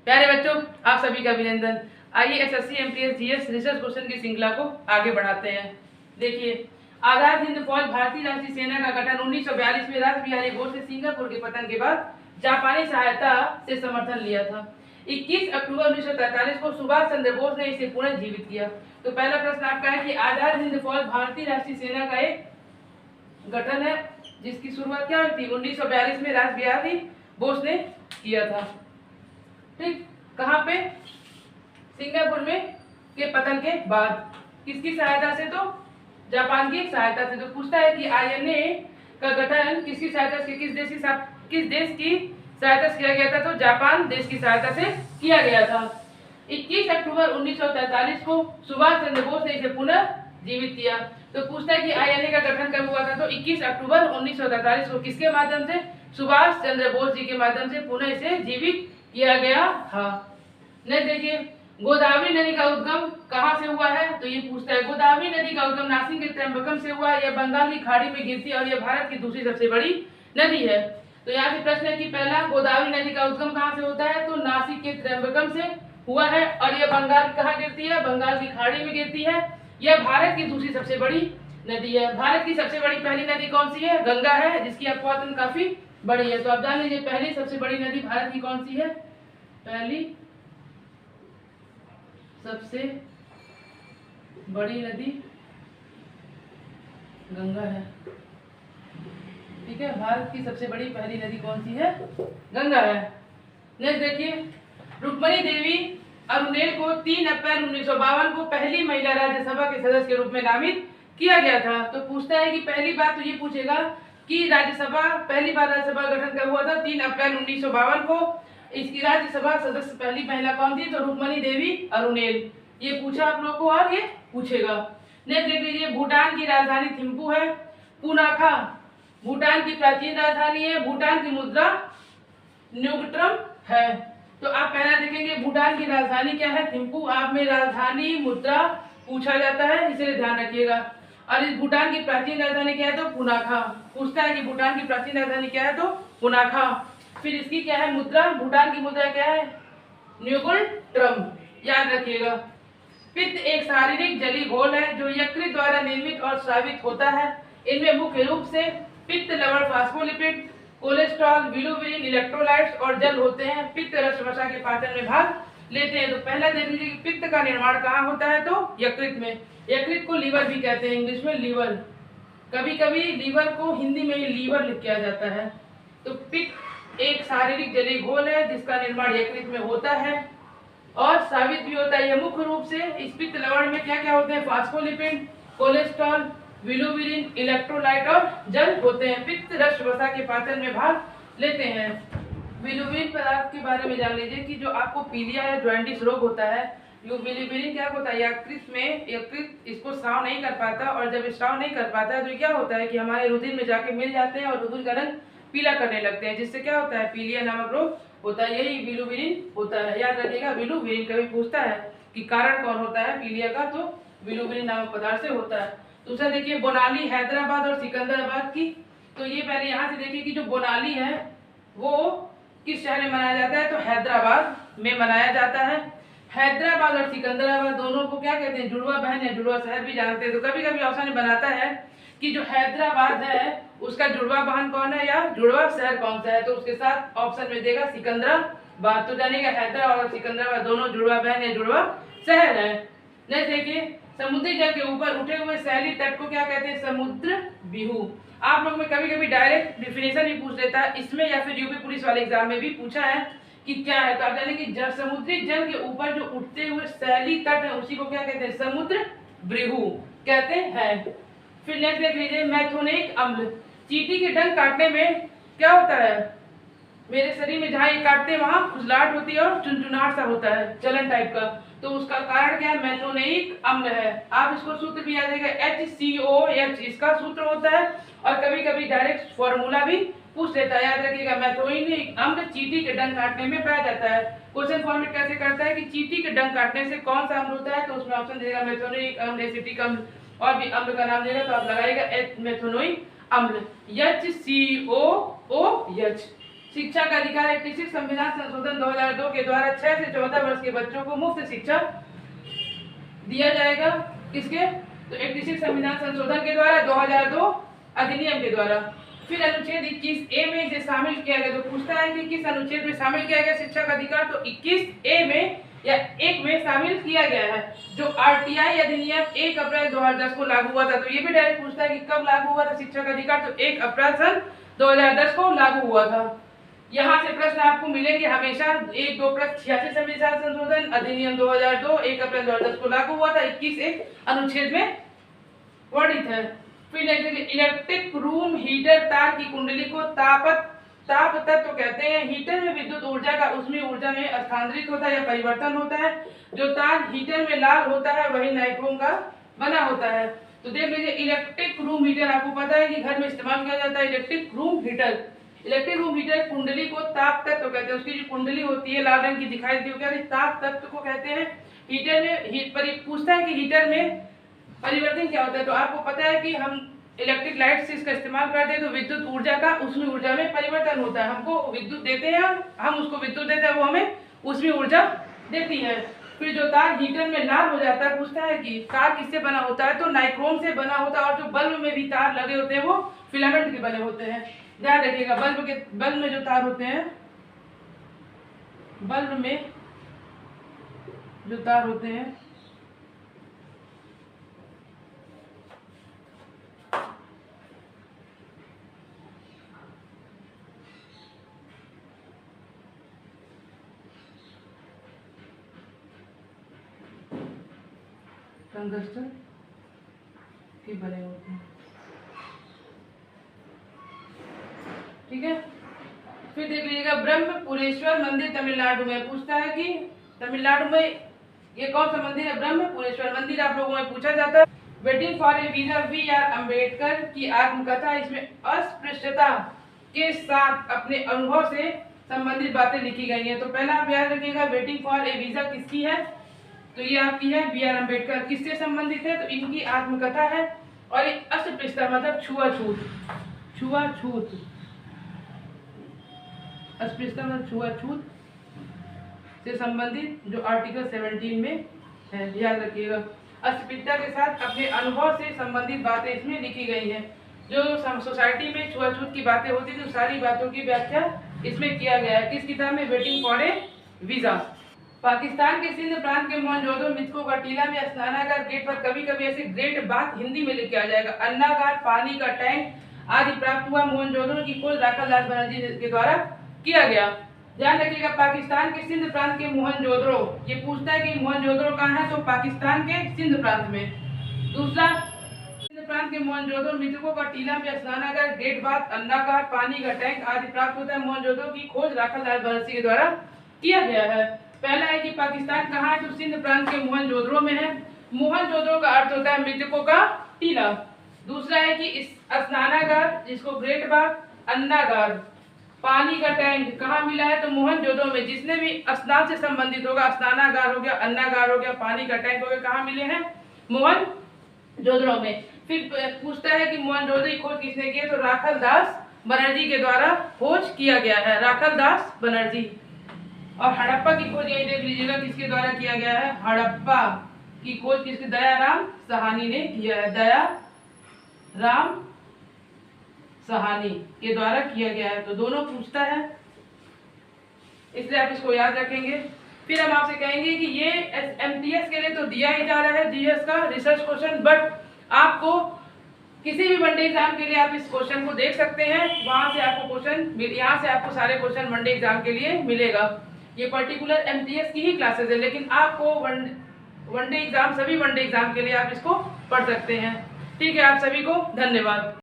प्यारे बच्चों, आप सभी का अभिनंदन। आइए SSC MTS GS research question की श्रृंखला को आगे बढ़ाते हैं। देखिए, आजाद हिंद फौज भारतीय राष्ट्रीय सेना का गठन 1942 में रास बिहारी बोस ने सिंगापुर के पतन के बाद जापानी सहायता से समर्थन लिया था। 21 अक्टूबर 1943 को सुभाष चंद्र बोस ने इसे पुनर्जीवित किया। तो पहला प्रश्न आपका है कि आजाद हिंद फौज भारतीय राष्ट्रीय सेना का एक गठन है जिसकी शुरुआत क्या हुई थी? 1942 में रास बिहारी बोस ने किया था। ठीक, कहाँ पे? सिंगापुर में के पतन के बाद। किसकी सहायता से? तो जापान की सहायता से। तो पूछता है कि आईएनए का गठन किसकी सहायता से, किस देश की सहायता से किया गया था? तो जापान देश की सहायता से किया गया था। 21 अक्टूबर 1943 को सुभाष चंद्र बोस ने इसे पुनर्जीवित किया। तो पूछता है कि आईएनए का गठन कब हुआ था? तो 21 अक्टूबर 1943 को किसके माध्यम से? सुभाष चंद्र बोस जी के माध्यम से पुनः इसे जीवित किया गया था। नेक्स्ट देखिए, गोदावरी नदी का उद्गम कहाँ से हुआ है? तो ये पूछता है गोदावरी नदी का उद्गम नासिक के त्र्यंबकम से हुआ है। यह बंगाल की खाड़ी में गिरती है और यह भारत की दूसरी सबसे बड़ी नदी है। तो यहाँ से प्रश्न है कि पहला, गोदावरी नदी का उद्गम कहाँ से होता है? तो नासिक के त्र्यंबकम से हुआ है और यह बंगाल कहाँ गिरती है? बंगाल की खाड़ी में गिरती है। यह भारत की दूसरी सबसे बड़ी नदी है। भारत की सबसे बड़ी पहली नदी कौन सी है? गंगा है, जिसकी अपवातन काफी बड़ी है। तो आप जान लीजिए पहली सबसे बड़ी नदी भारत की कौन सी है? पहली सबसे बड़ी नदी गंगा है। ठीक है, भारत की सबसे बड़ी पहली नदी कौन सी है? गंगा है। नेक्स्ट देखिए, रुक्मणी देवी अरुणेल को 3 अप्रैल 1952 को पहली महिला राज्यसभा के सदस्य के रूप में नामित किया गया था। तो पूछता है कि पहली बात तो ये पूछेगा कि पहली बार राज्यसभा गठन कब हुआ था? 3 अप्रैल 1952 को। इसकी राज्यसभा सदस्य पहली महिला कौन थी? तो रुक्मणी देवी अरुणेल। ये पूछा आप लोग को और ये पूछेगा। नेक्स्ट देख लीजिए, भूटान की राजधानी थिम्पू है। पुनाखा भूटान की प्राचीन राजधानी है। भूटान की मुद्रा न्यूगट्रम है। तो आप पहला देखेंगे भूटान की राजधानी क्या है? थिम्पू। आप में राजधानी मुद्रा पूछा जाता है, इसे ध्यान रखिएगा। और इस भूटान की प्राचीन राजधानी क्या है? तो पुनाखा। पूछता है कि भूटान की प्राचीन राजधानी क्या है? तो पुनाखा। फिर इसकी क्या है? मुद्रा। भूटान की मुद्रा क्या है? न्यूगट्रम। याद रखिएगा। पित्त एक शारीरिक जलीय घोल है जो यकृत द्वारा निर्मित और स्रावित होता है। इनमें मुख्य रूप से पित्त, लवण, फास्फोलिपिड, कोलेस्ट्रॉल, बिलिरुबिन, इलेक्ट्रोलाइट्स और जल होते हैं। पित्त रस वसा के पाचन में भाग लेते हैं। तो पहला देख लीजिए कि पित्त का निर्माण कहाँ होता है? तो यकृत में। यकृत को लीवर भी कहते हैं, इंग्लिश में लीवर। कभी कभी लीवर को हिंदी में ही लीवर लिख किया जाता है। तो पित्त एक शारीरिक जलीय घोल है जिसका निर्माण यकृत में होता है और स्रावित भी होता है। यह मुख्य रूप से इस पित्त लवण में क्या क्या होते हैं? फास्फोलिपिड, कोलेस्ट्रॉल, बिलिरुबिन, इलेक्ट्रोलाइट और जल होते हैं। पित्त रस वसा के पाचन में भाग लेते हैं। बिलिरुबिन पदार्थ के बारे में जान लीजिए कि जो आपको पीलिया या जॉन्डिस रोग होता है, यो बिलिरुबिन क्या होता है? यकृत इसको स्राव नहीं कर पाता और जब स्राव नहीं कर पाता है तो क्या होता है कि हमारे रुधिर में जाके मिल जाते हैं और रुधिर का रंग पीला करने लगते हैं, जिससे क्या होता है? पीलिया नामक रोग होता है। यही बिलिरुबिन होता है। याद रखिएगा, बिलिरुबिन कभी पूछता है कि कारण कौन होता है पीलिया का, तो बिलिरुबिन नामक पदार्थ से होता है। दूसरा देखिए, बोनाली हैदराबाद और सिकंदराबाद की। तो ये पहले यहाँ से देखिए कि जो बोनाली है वो किस शहर में मनाया जाता है? तो हैदराबाद में मनाया जाता है। हैदराबाद और सिकंदराबाद दोनों को क्या कहते हैं? जुड़वा बहन या जुड़वा शहर भी जानते हैं। तो कभी कभी ऑप्शन बनाता है कि जो हैदराबाद है उसका जुड़वा बहन कौन है या जुड़वा शहर कौन सा है? तो उसके साथ ऑप्शन में देगा सिकंदराबाद। तो जानिएगा हैदराबाद और सिकंदराबाद दोनों जुड़वा बहन या जुड़वा शहर है। नेक्स्ट देखिए, समुद्री जल के ऊपर उठे हुए सैली तट को क्या कहते हैं? समुद्र बिहू। आप लोग में कभी कभी डायरेक्ट डिफिनेशन भी पूछ लेता है इसमें, या फिर यूपी पुलिस वाले एग्जाम में भी पूछा है कि क्या है। तो आप जाने कि समुद्री जल के ऊपर जो उठते हुए सैली तट है उसी को क्या कहते हैं? समुद्र बिहू कहते हैं। फिर नेक्स्ट देख लीजिए, मैथोनिक अम्ल। चींटी के डंक काटने में क्या होता है? मेरे शरीर में जहाँ ये काटते हैं वहां खुजलाहट होती है और चुनचुनाहट सा होता है, चलन टाइप का। तो उसका कारण क्या है? मैथोनिक अम्ल है। आप इसको सूत्र भी याद रखिएगा, HCOH इसका सूत्र होता है। और कभी कभी डायरेक्ट फॉर्मूला भी पूछ लेता है, याद रखिएगा। मैथोनिक अम्ल चींटी के डंक काटने में पाया जाता है। क्वेश्चन फॉर्मेट कैसे करता है कि चींटी के डंक काटने से कौन सा अम्ल होता है? तो उसमें ऑप्शन देगा मैथोनिक अम्ल, एसिटिक अम्ल, और भी अम्ल का नाम देगा तो आप लगाएगा मैथोनिक अम्ल, HCOOH। शिक्षा का अधिकार 86 संविधान संशोधन 2002 के द्वारा 6 से 14 वर्ष के बच्चों को मुफ्त शिक्षा दिया जाएगा। किसके? तो 86 संविधान संशोधन के द्वारा, 2002 अधिनियम के द्वारा। फिर अनुच्छेद 21A में इसे शामिल किया गया। तो पूछता है कि किस अनुच्छेद में शामिल किया गया शिक्षा का अधिकार? तो 21A में या 1 में शामिल किया गया है। जो RTI अधिनियम 1 अप्रैल 2010 को लागू हुआ था। तो ये भी डायरेक्ट पूछता है कि कब लागू हुआ था शिक्षा का अधिकार? तो 1 अप्रैल सन 2010 को लागू हुआ था। यहाँ से प्रश्न आपको मिलेंगे हमेशा। 1, 2 प्लस 86 संविधान संशोधन अधिनियम 2002 1 अप्रैल 2010 को लागू हुआ था। 21 अनुच्छेद में वर्णित है। फिर इलेक्ट्रिक रूम हीटर तार की कुंडली को ताप तत्व कहते हैं। हीटर में विद्युत ऊर्जा का ऊष्मीय ऊर्जा में स्थानांतरित होता है या परिवर्तन होता है। जो तार हीटर में लाल होता है वही नाइक्रोम का बना होता है। तो देख लीजिए, इलेक्ट्रिक रूम हीटर आपको पता है कि घर में इस्तेमाल किया जाता है। इलेक्ट्रिक रूम हीटर कुंडली को ताप तत्व कहते हैं। उसकी जो कुंडली होती है लाल रंग की दिखाई देती है, क्या ताप तत्व को कहते हैं। हीटर में पूछता है कि हीटर में परिवर्तन क्या होता है। तो आपको पता है कि हम इलेक्ट्रिक लाइट से इसका इस्तेमाल करते हैं तो विद्युत ऊर्जा का ऊष्मीय ऊर्जा में परिवर्तन होता है। हमको विद्युत देते हैं, हम उसको विद्युत देते हैं, वो हमें ऊष्मीय ऊर्जा देती है। फिर जो तार हीटर में लाल हो जाता है, पूछता है कि तार किससे बना होता है? तो नाइक्रोम से बना होता है। और जो बल्ब में भी तार लगे होते हैं वो फिलामेंट के बने होते हैं। ध्यान रखिएगा, बल्ब में जो तार होते हैं, बल्ब में जो तार होते हैं टंगस्टन के बने होते हैं। ठीक है। फिर देख लीजिएगा, ब्रह्मपुरेश्वर मंदिर तमिलनाडु में। पूछता है कि तमिलनाडु में ये कौन सा मंदिर है? ब्रह्मपुरेश्वर मंदिर आप लोगों में पूछा जाता है। Waiting for A visa VR Ambedkar की आत्मकथा, इसमें अस्पृश्यता के साथ अपने अनुभव से संबंधित बातें लिखी गई हैं। तो पहला आप याद रखिएगा, वेटिंग फॉर ए वीजा किसकी है? तो ये आपकी है VR अम्बेडकर। किससे संबंधित है? तो इनकी आत्मकथा है। और ये अस्पृश्यता मतलब छुआछूत, अस्पृश्यता मतलब छुआछूत से संबंधित जो आर्टिकल 17 में है, याद रखिएगा। अस्पृश्यता के साथ अपने अनुभव से संबंधित बातें इसमें लिखी गई हैं। जो सोसाइटी में छुआछूत की बातें होती थी, सारी बातों की व्याख्या इसमें किया गया है। किस किताब में? Waiting for A visa. Pakistan के सिंध प्रांत के मोहनजोदड़ो मृतकों का टीला में स्नानागार गेट पर कभी कभी ऐसे ग्रेट बात हिंदी में लिख के आ जाएगा। अन्नागार, पानी का टैंक आदि प्राप्त हुआ मोहनजोदड़ो की खोज राखाल दास बनर्जी के द्वारा किया गया। ध्यान रखिएगा, पाकिस्तान के सिंध प्रांत के मोहनजोदड़ो, ये पूछता है कि मोहनजोदड़ो कहाँ है? तो पाकिस्तान के सिंध प्रांत में। दूसरा, सिंध प्रांत के मोहनजोदड़ो मृतकों का टीला में स्नानागार, गेट बाथ, अन्नागार, पानी का टैंक आदि प्राप्त होता है मोहनजोदड़ो की खोज राखाल दास बनर्जी के द्वारा किया गया है। पहला है कि पाकिस्तान कहाँ है? तो सिंध प्रांत के मोहनजोदड़ो में है। मोहनजोदड़ो का अर्थ होता है मृतकों का टीला। दूसरा है कि इस स्नानागार, जिसको ग्रेट बाथ, अन्नागार, पानी का टैंक कहाँ मिला है? तो मोहनजोदड़ो में। जिसने भी स्नान से संबंधित होगा, स्नानागार हो गया, अन्नागार हो गया, पानी का टैंक हो गया, कहाँ मिले हैं? मोहनजोदड़ो में। फिर पूछता है कि मोहनजोदड़ो की खोज किसने की है? तो राखाल दास बनर्जी के द्वारा खोज किया गया है, राखाल दास बनर्जी। और हड़प्पा की खोज यही देख लीजिएगा किसके द्वारा किया गया है? हड़प्पा की खोज किसके? दयाराम साहनी ने किया है, दयाराम साहनी के द्वारा किया गया है। तो दोनों पूछता है, इसलिए आप इसको याद रखेंगे। फिर हम आपसे कहेंगे कि ये MTS के लिए तो दिया ही जा रहा है GS का रिसर्च क्वेश्चन, बट आपको किसी भी वनडे एग्जाम के लिए आप इस क्वेश्चन को देख सकते हैं। वहां से आपको क्वेश्चन, यहाँ से आपको सारे क्वेश्चन वनडे एग्जाम के लिए मिलेगा। ये पर्टिकुलर MTS की ही क्लासेस है, लेकिन आपको वनडे एग्जाम, सभी वनडे एग्जाम के लिए आप इसको पढ़ सकते हैं। ठीक है, आप सभी को धन्यवाद।